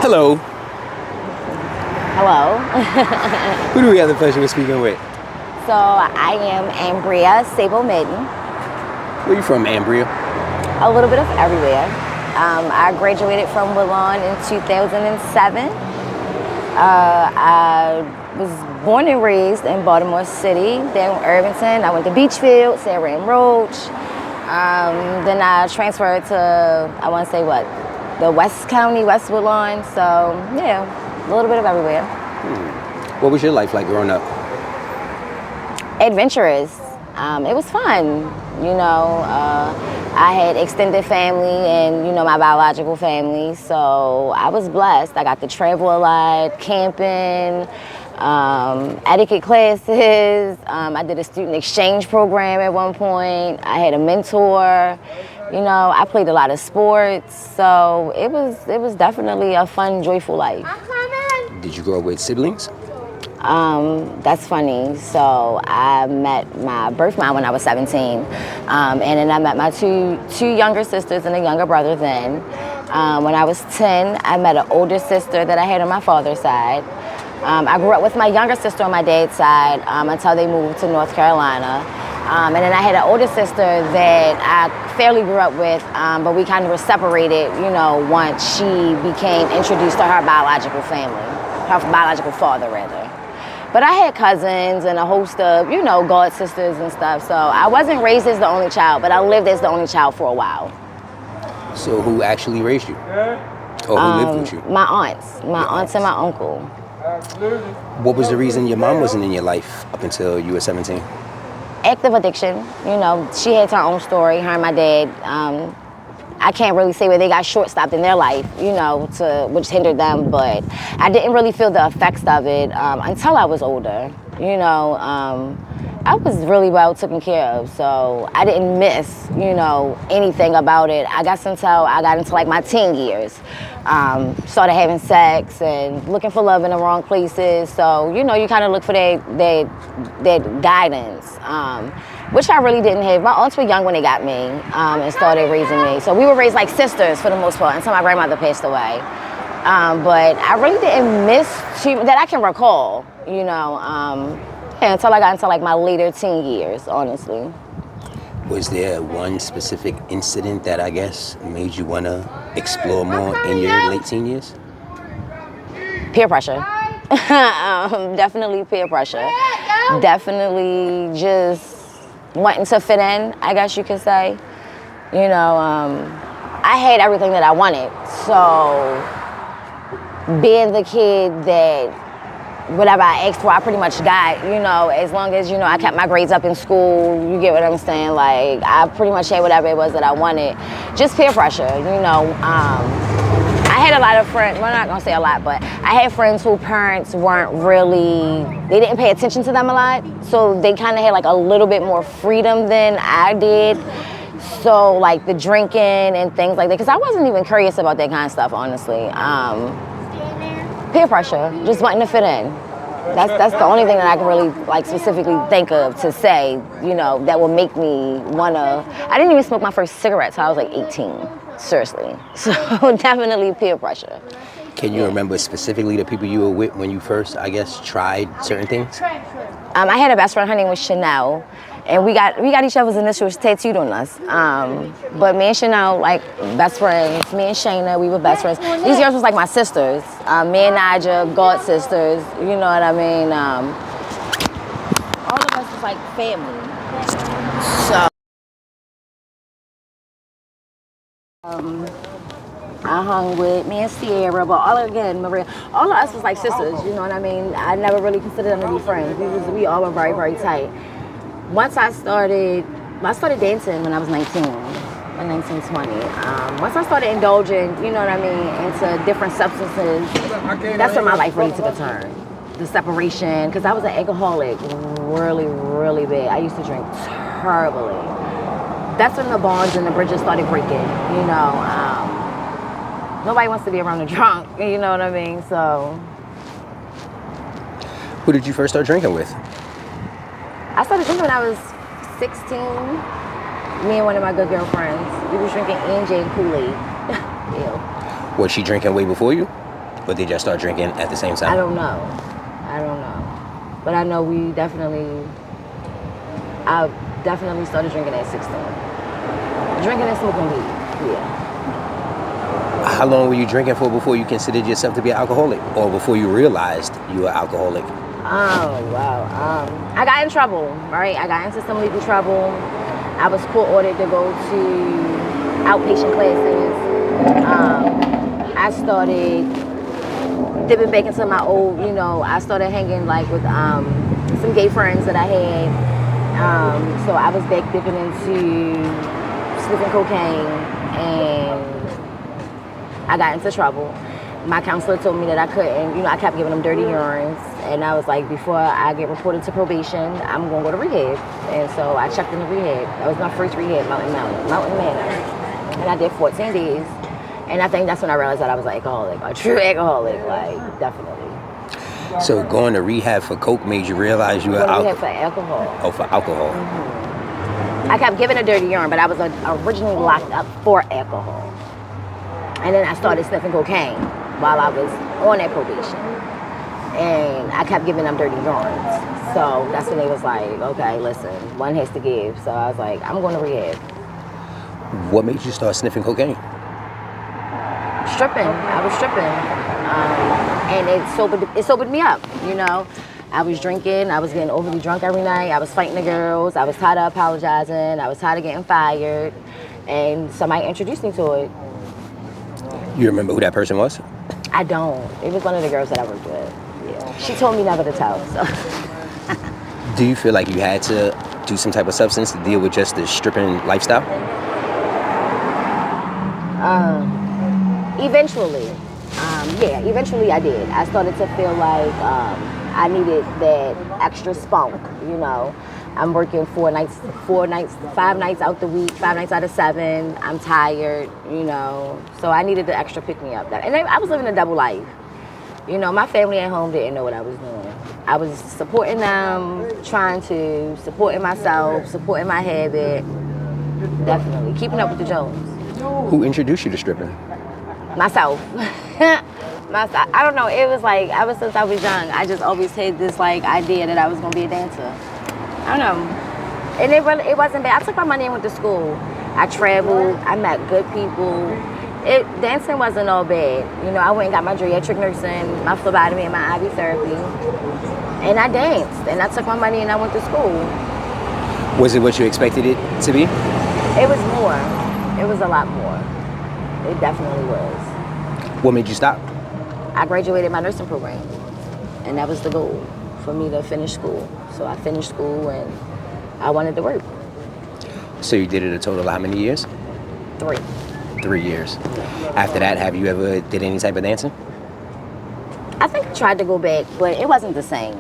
Hello. Hello. Who do we have the pleasure of speaking with? So I am Ambria Sable Mitten. Where are you from, Ambria? A little bit of everywhere. I graduated from Woodlawn in 2007. I was born and raised in Baltimore City, then in Irvington. I went to Beachfield, Sarah and Roach. Then I transferred to, I want to say what, the West County, West Woodlawn. So yeah, a little bit of everywhere. What was your life like growing up? Adventurous. It was fun. I had extended family and, my biological family. So I was blessed. I got to travel a lot, camping, etiquette classes. I did a student exchange program at one point. I had a mentor. I played a lot of sports. So it was definitely a fun, joyful life. Did you grow up with siblings? That's funny. So I met my birth mom when I was 17. And then I met my two younger sisters and a younger brother then. When I was 10, I met an older sister that I had on my father's side. I grew up with my younger sister on my dad's side until they moved to North Carolina. And then I had an older sister that I fairly grew up with, but we kind of were separated, once she became introduced to her biological family, her biological father rather. But I had cousins and a host of, god sisters and stuff. So I wasn't raised as the only child, but I lived as the only child for a while. So who actually raised you? Or who lived with you? My aunts. My aunts and my uncle. What was the reason your mom wasn't in your life up until you were 17? Active addiction. She had her own story, her and my dad. I can't really say where they got short-stopped in their life, which hindered them, but I didn't really feel the effects of it until I was older. I was really well taken care of, so I didn't miss, anything about it. I guess until I got into like my teen years. Started having sex and looking for love in the wrong places, so, you kind of look for that guidance. Which I really didn't have. My aunts were young when they got me and started raising me. So we were raised like sisters for the most part until my grandmother passed away. But I really didn't miss that I can recall, until I got into like my later teen years, honestly. Was there one specific incident that I guess made you want to explore more in your late teen years? Peer pressure. Definitely peer pressure. Definitely just wanting to fit in, I guess you could say. I had everything that I wanted. So being the kid that whatever I asked for, I pretty much got, as long as, I kept my grades up in school, you get what I'm saying? Like, I pretty much had whatever it was that I wanted. Just peer pressure, I had a lot of friends, well, I'm not gonna say a lot, but I had friends whose parents weren't really, they didn't pay attention to them a lot. So they kind of had like a little bit more freedom than I did. So like the drinking and things like that, because I wasn't even curious about that kind of stuff, honestly. Peer pressure, just wanting to fit in. That's the only thing that I can really like specifically think of to say, that will make me wanna, I didn't even smoke my first cigarette till I was like 18. Seriously. So definitely peer pressure. Can you remember specifically the people you were with when you first, I guess, tried certain things? I had a best friend, her name was Chanel, and we got each other's initials tattooed on us. But me and Chanel, like best friends, me and Shayna, we were best friends. These girls was like my sisters. Me and Naja, god sisters, you know what I mean? All of us was like family. So I hung with me and Sierra, but Maria, all of us was like sisters, you know what I mean? I never really considered them to be friends. We all were very, very tight. Once I started dancing when I was 19, 20. Once I started indulging, you know what I mean, into different substances, that's when my life really took a turn. The separation, because I was an alcoholic really, really bad. I used to drink terribly. That's when the bonds and the bridges started breaking, nobody wants to be around a drunk, you know what I mean? So. Who did you first start drinking with? I started drinking when I was 16. Me and one of my good girlfriends. We was drinking E&J and Kool-Aid. Ew. Was she drinking way before you? Or did y'all start drinking at the same time? I don't know. But I know I definitely started drinking at 16. Drinking and smoking weed, yeah. How long were you drinking for before you considered yourself to be an alcoholic? Or before you realized you were alcoholic? Oh, wow. I got in trouble, right? I got into some legal trouble. I was court ordered to go to outpatient classes. I started dipping back into my old, I started hanging like with some gay friends that I had. So I was back dipping into sniffing cocaine, and I got into trouble. My counselor told me that I couldn't, I kept giving them dirty urines, and I was like, before I get reported to probation, I'm gonna go to rehab. And so I checked into rehab. That was my first rehab, Mountain Manor. And I did 14 days. And I think that's when I realized that I was an alcoholic, a true alcoholic, like, definitely. So going to rehab for coke made you realize you were rehab for alcohol. Oh, for alcohol. Mm-hmm. I kept giving a dirty urine, but I was originally locked up for alcohol. And then I started sniffing cocaine while I was on that probation. And I kept giving them dirty urines. So that's when they was like, okay, listen, one has to give. So I was like, I'm going to rehab. What made you start sniffing cocaine? Stripping. I was stripping. And it sobered me up, I was drinking. I was getting overly drunk every night. I was fighting the girls. I was tired of apologizing. I was tired of getting fired. And somebody introduced me to it. You remember who that person was? I don't. It was one of the girls that I worked with. Yeah. She told me never to tell, so. Do you feel like you had to do some type of substance to deal with just the stripping lifestyle? Eventually. Eventually I did. I started to feel like I needed that extra spunk, I'm working 5 nights out the week, 5 nights out of 7. I'm tired, so I needed the extra pick-me-up. And I was living a double life. My family at home didn't know what I was doing. I was supporting them, trying to, supporting myself, supporting my habit. Definitely. Keeping up with the Jones. Who introduced you to stripping? Myself. I don't know. It was like, ever since I was young, I just always had this like idea that I was going to be a dancer. I don't know. And it wasn't bad. I took my money and went to school. I traveled. I met good people. Dancing wasn't all bad. I went and got my geriatric nursing, my phlebotomy, and my IV therapy. And I danced. And I took my money and I went to school. Was it what you expected it to be? It was more. It was a lot more. It definitely was. What made you stop? I graduated my nursing program. And that was the goal, for me to finish school. So I finished school and I wanted to work. So you did it a total of how many years? 3. 3 years. After that, have you ever did any type of dancing? I think I tried to go back, but it wasn't the same.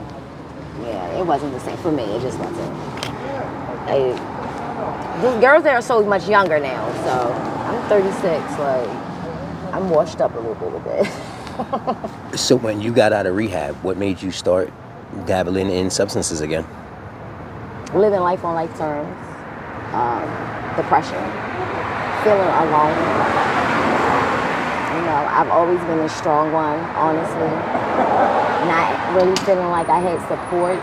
Yeah, it wasn't the same. For me, it just wasn't. The girls there are so much younger now, so I'm 36, like, I'm washed up a little bit. So when you got out of rehab, what made you start dabbling in substances again? Living life on life terms, depression, feeling alone. I've always been a strong one, honestly. Not really feeling like I had support.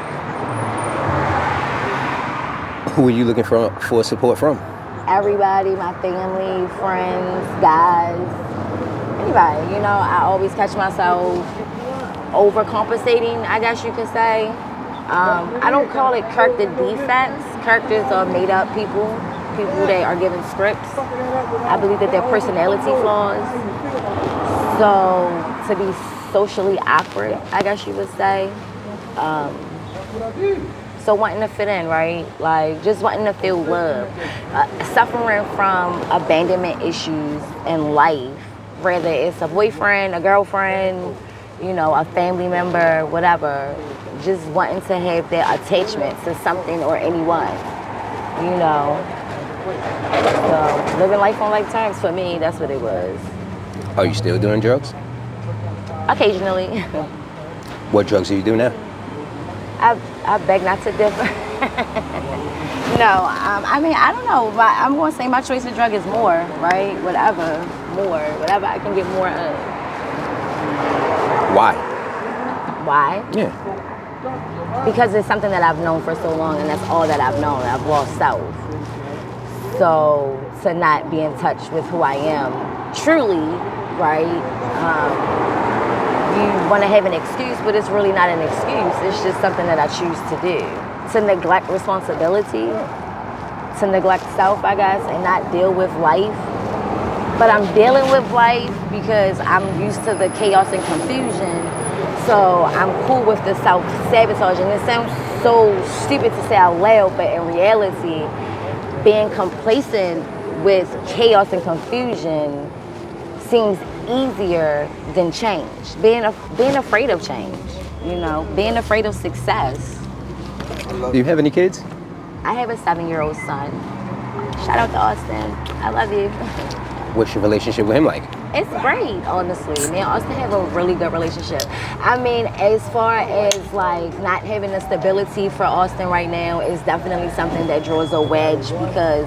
Who were you looking for support from? Everybody, my family, friends, guys, anybody. I always catch myself overcompensating, I guess you could say. I don't call it character defects. Characters are made up people that are given scripts. I believe that they're personality flaws. So to be socially awkward, I guess you would say. So wanting to fit in, right? Like just wanting to feel love. Suffering from abandonment issues in life, whether it's a boyfriend, a girlfriend, a family member, whatever. Just wanting to have that attachment to something or anyone, So living life on life terms, for me, that's what it was. Are you still doing drugs? Occasionally. What drugs do you do now? I beg not to differ. No, I don't know. I'm going to say my choice of drug is more, right? Whatever I can get more of. Why? Why? Yeah. Because it's something that I've known for so long, and that's all that I've known. I've lost self. So to not be in touch with who I am truly, right? You want to have an excuse, but it's really not an excuse. It's just something that I choose to do. To neglect responsibility, to neglect self, I guess, and not deal with life. But I'm dealing with life because I'm used to the chaos and confusion. So I'm cool with the self-sabotage. And it sounds so stupid to say out loud, but in reality, being complacent with chaos and confusion seems easier than change. Being afraid of change, being afraid of success. Do you have any kids? I have a 7-year-old son. Shout out to Austin. I love you. What's your relationship with him like? It's great, honestly. Me and Austin have a really good relationship. I mean, as far as like not having the stability for Austin right now is definitely something that draws a wedge because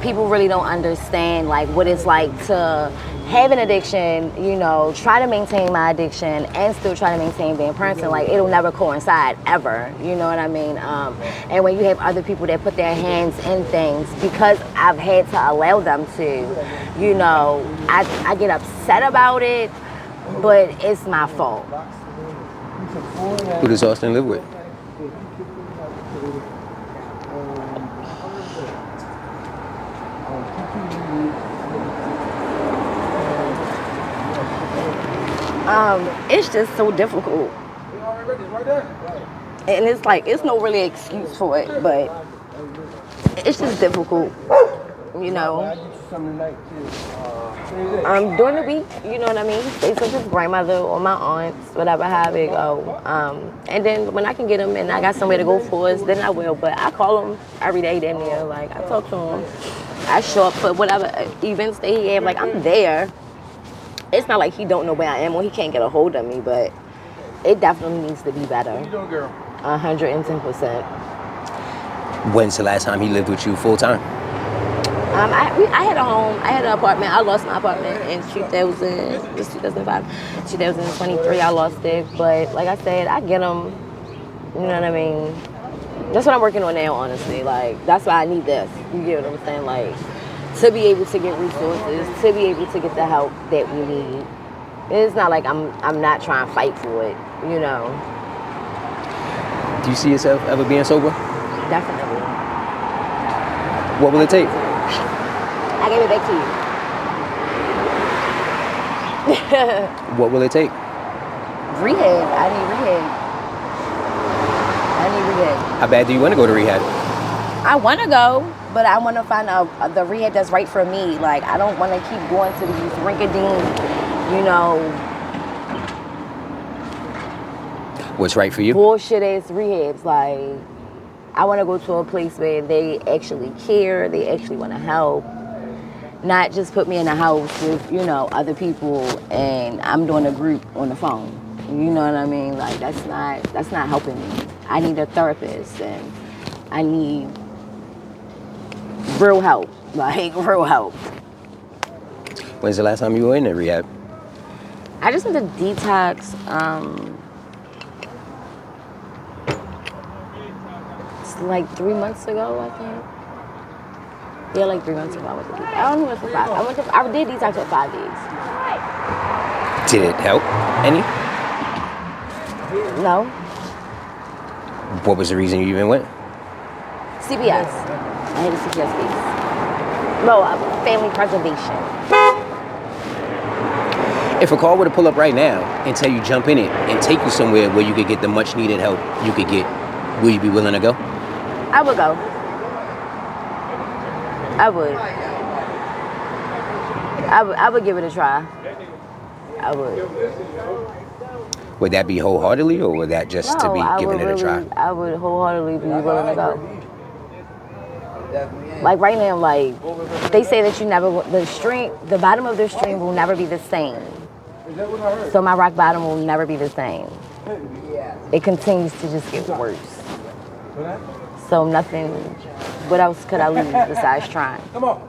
people really don't understand like what it's like to have an addiction, try to maintain my addiction and still try to maintain being person. Like it'll never coincide ever, you know what I mean? And when you have other people that put their hands in things because I've had to allow them to, I get upset about it, but it's my fault. Who does Austin live with? It's just so difficult. And it's like, it's no really excuse for it, but it's just difficult, During the week, you know what I mean? Stays with his grandmother or my aunts, whatever, have it go. And then when I can get him and I got somewhere to go for us, then I will. But I call him every day damn near. Like, I talk to him. I show up for whatever events that he have. Like, I'm there. It's not like he don't know where I am or he can't get a hold of me, but it definitely needs to be better. What you doing, girl? 110%. When's the last time he lived with you full time? I had a home. I had an apartment. I lost my apartment in 2005. 2023, I lost it. But like I said, I get them. You know what I mean? That's what I'm working on now, honestly. Like, that's why I need this. You get what I'm saying? Like, to be able to get resources, to be able to get the help that we need. It's not like I'm not trying to fight for it, Do you see yourself ever being sober? Definitely. What will it take? I gave it back to you. What will it take? Rehab. I need rehab. How bad do you want to go to rehab? I want to go, but I want to find the rehab that's right for me. Like, I don't want to keep going to these rinky-dink, What's right for you? bullshit-ass rehabs. Like, I want to go to a place where they actually care, they actually want to help, not just put me in a house with, other people and I'm doing a group on the phone. You know what I mean? Like, that's not helping me. I need a therapist and I need real help, like real help. When's the last time you were in a rehab? I just went to detox. It's like 3 months ago, I think. Yeah, like 3 months ago I went to detox. I don't know for 5. I did detox for 5 days. Did it help any? No. What was the reason you even went? CPS. I had a CPS case. No, family preservation. If a car were to pull up right now and tell you jump in it and take you somewhere where you could get the much needed help you could get, will you be willing to go? I would go. I would give it a try. I would. Would that be wholeheartedly or would that just to be giving it a try? I would wholeheartedly be willing to go. Like right now, like they say that the bottom of the stream will never be the same. So my rock bottom will never be the same. It continues to just get worse. So nothing, what else could I lose besides trying? Come on,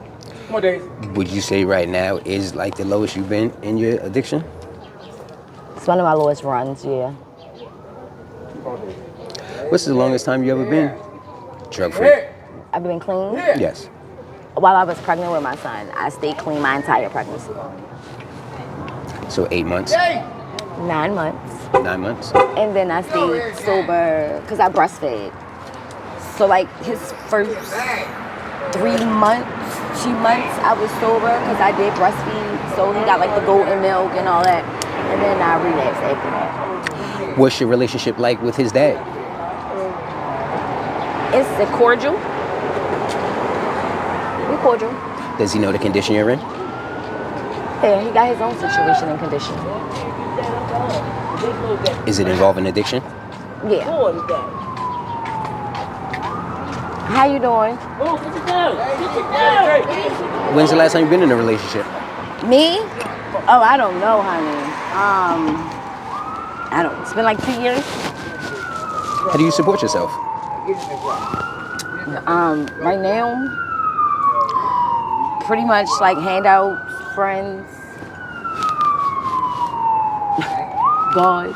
Dave. Would you say right now is like the lowest you've been in your addiction? It's one of my lowest runs, yeah. What's the longest time you ever been drug-free? I've been clean. Yes. While I was pregnant with my son, I stayed clean my entire pregnancy. So 8 months, 9 months. 9 months. And then I stayed sober because I breastfed. So like his first 3 months, 2 months, I was sober because I did breastfeed. So he got like the golden milk and all that. And then I relapsed after that. What's your relationship like with his dad? It's a cordial. We cordial. Does he know the condition you're in? Yeah, he got his own situation and condition. Is it involving addiction? Yeah. How you doing? When's the last time you've been in a relationship? Me? Oh, I don't know, honey. I don't. It's been like 2 years. How do you support yourself? Right now, pretty much like handouts, friends, God.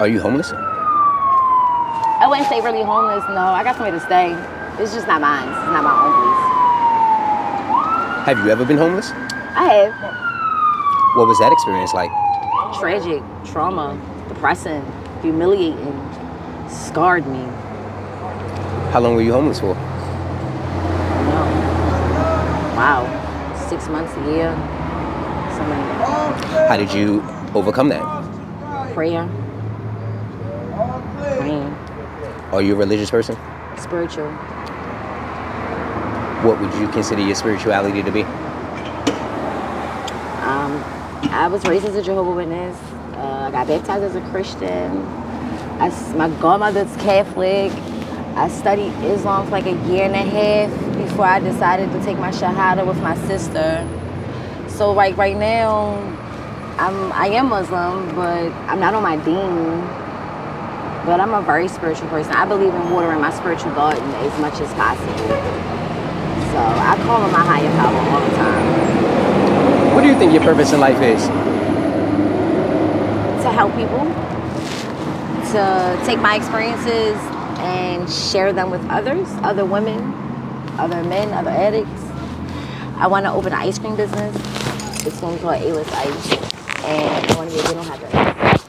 Are you homeless? I wouldn't say really homeless. No, I got somewhere to stay. It's just not mine. It's not my own place. Have you ever been homeless? I have. What was that experience like? Tragic, trauma, depressing, humiliating, scarred me. How long were you homeless for? No. Wow. 6 months, a year. Something like that. How did you overcome that? Prayer. Praying. Are you a religious person? Spiritual. What would you consider your spirituality to be? I was raised as a Jehovah's Witness. I got baptized as a Christian. My godmother's Catholic. I studied Islam for like a year and a half before I decided to take my Shahada with my sister. So like right now, I am Muslim, but I'm not on my deen. But I'm a very spiritual person. I believe in watering my spiritual garden as much as possible. So I call on my higher power all the time. What do you think your purpose in life is? To help people, to take my experiences and share them with others, other women, other men, other addicts. I want to open an ice cream business. It's going to be called A-List Ice, and I want to be a dental hygienist.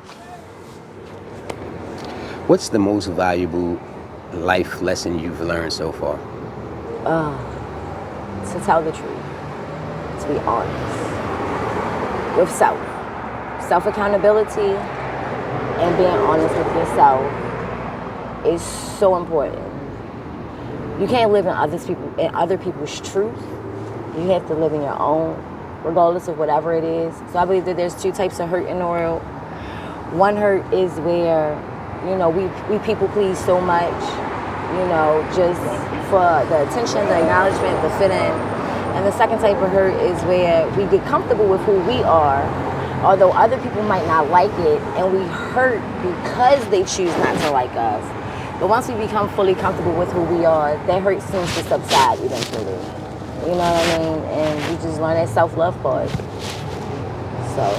What's the most valuable life lesson you've learned so far? To tell the truth, to be honest, with self-accountability, and being honest with yourself is so important. You can't live in other people's truth. You have to live in your own, regardless of whatever it is. So I believe that there's 2 types of hurt in the world. One hurt is where, we people please so much, just for the attention, the acknowledgement, the fit in. And the second type of hurt is where we get comfortable with who we are, although other people might not like it, and we hurt because they choose not to like us. But once we become fully comfortable with who we are, that hurt seems to subside eventually. You know what I mean? And you just learn that self-love part. So.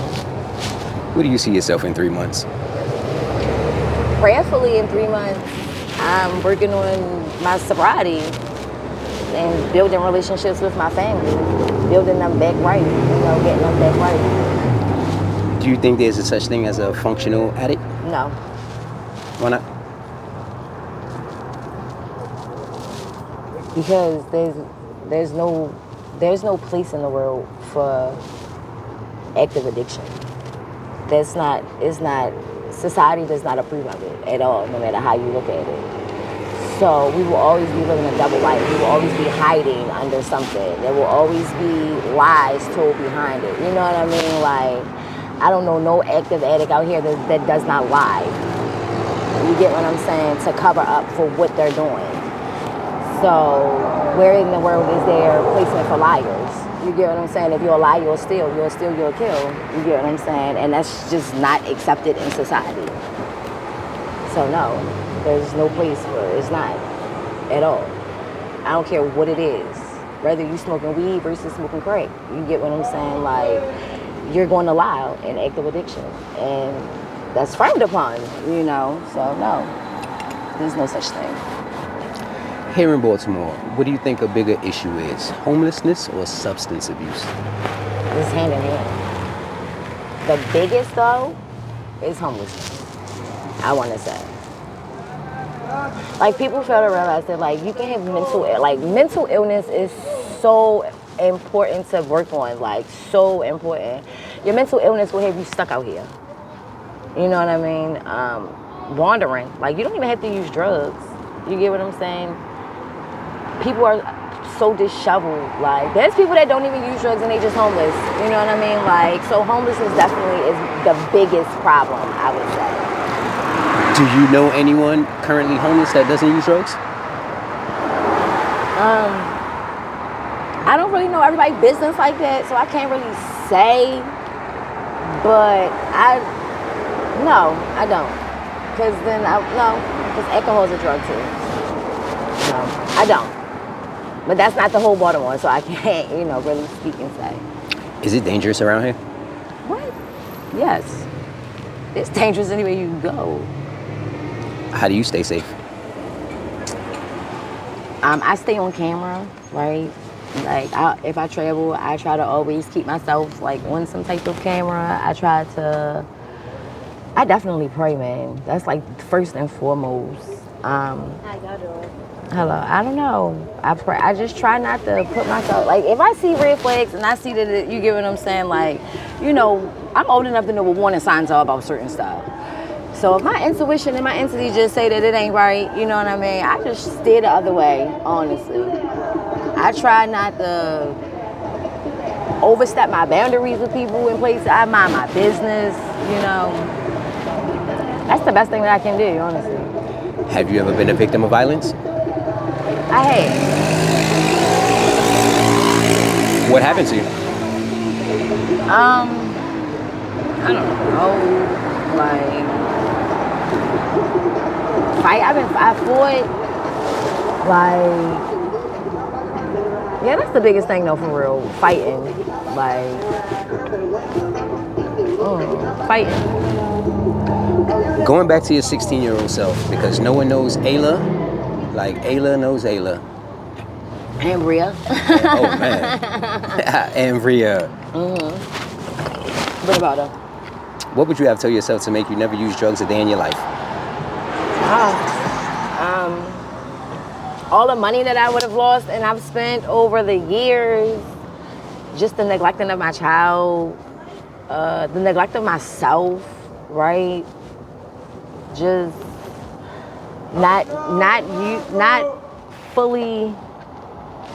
Where do you see yourself in 3 months? Prayerfully in 3 months, I'm working on my sobriety and building relationships with my family, building them back right, getting them back right. Do you think there's a such thing as a functional addict? No. Why not? Because there's no place in the world for active addiction. Society does not approve of it at all, no matter how you look at it. So we will always be living a double life. We will always be hiding under something. There will always be lies told behind it. You know what I mean? Like, I don't know no active addict out here that does not lie. You get what I'm saying? To cover up for what they're doing. So where in the world is there placement for liars? You get what I'm saying? If you're a liar, you'll steal, you'll kill. You get what I'm saying? And that's just not accepted in society. So no, there's no place for it. It's not at all. I don't care what it is. Whether you smoking weed versus smoking crack. You get what I'm saying? Like, you're going to lie in active addiction. And that's frowned upon, you know. So no, there's no such thing. Here in Baltimore, what do you think a bigger issue is? Homelessness or substance abuse? It's hand in hand. The biggest though is homelessness, I want to say. Like people fail to realize that like you can have mental illness is so important to work on, like so important. Your mental illness will have you stuck out here. You know what I mean? Wandering. Like you don't even have to use drugs. You get what I'm saying? People are so disheveled. Like there's people that don't even use drugs and they just homeless. You know what I mean? Like so homelessness definitely is the biggest problem, I would say. Do you know anyone currently homeless that doesn't use drugs? I don't really know everybody's business like that, so I can't really say. But no, I don't. Because alcohol is a drug too. No, I don't. But that's not the whole Baltimore, so I can't, really speak and say. Is it dangerous around here? What? Yes. It's dangerous anywhere you go. How do you stay safe? I stay on camera, right? Like, if I travel, I try to always keep myself, like, on some type of camera. I definitely pray, man. That's, like, first and foremost. How y'all doing? Hello. I don't know. I pray. I just try not to put myself, like, if I see red flags and I see that, you get what I'm saying? Like, I'm old enough to know what warning signs are about certain stuff. So if my intuition and my entity just say that it ain't right, you know what I mean? I just steer the other way, honestly. I try not to overstep my boundaries with people in places. I mind my business, That's the best thing that I can do, honestly. Have you ever been a victim of violence? I have. What happened to you? I don't know, like, I fought, like, yeah, that's the biggest thing though, for real, fighting, like, fighting. Going back to your 16-year-old self, because no one knows Ayla like Ayla knows Ayla. And Rhea. Oh, man. And Rhea. What about her? What would you have told yourself to make you never use drugs a day in your life? All the money that I would have lost and I've spent over the years, just the neglecting of my child, the neglect of myself, right? Just not fully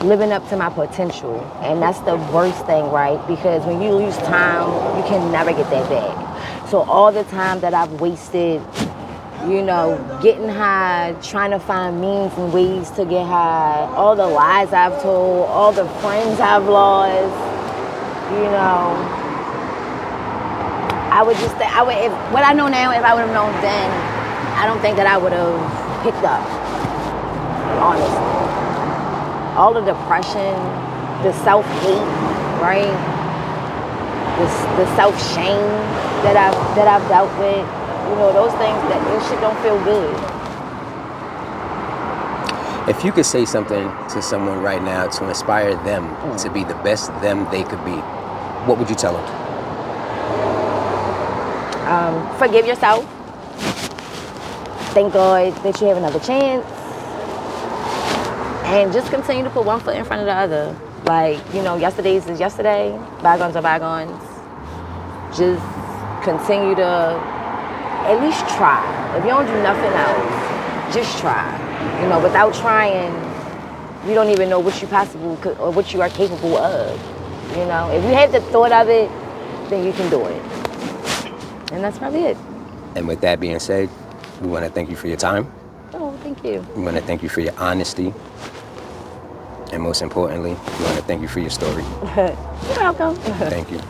living up to my potential. And that's the worst thing, right? Because when you lose time, you can never get that back. So all the time that I've wasted, getting high, trying to find means and ways to get high, all the lies I've told, all the friends I've lost, I would just, what I know now, if I would have known then, I don't think that I would have picked up, honestly. All the depression, the self-hate, right? The self-shame that I've dealt with, those things, this shit don't feel good. If you could say something to someone right now to inspire them to be the best them they could be, what would you tell them? Forgive yourself. Thank God that you have another chance. And just continue to put one foot in front of the other. Like, yesterday's is yesterday, bygones are bygones. Just continue to at least try. If you don't do nothing else, just try. Without trying, you don't even know what what you are capable of. If you have the thought of it, then you can do it. And that's probably it. And with that being said, we want to thank you for your time. Oh, thank you. We want to thank you for your honesty. And most importantly, we want to thank you for your story. You're welcome. Thank you.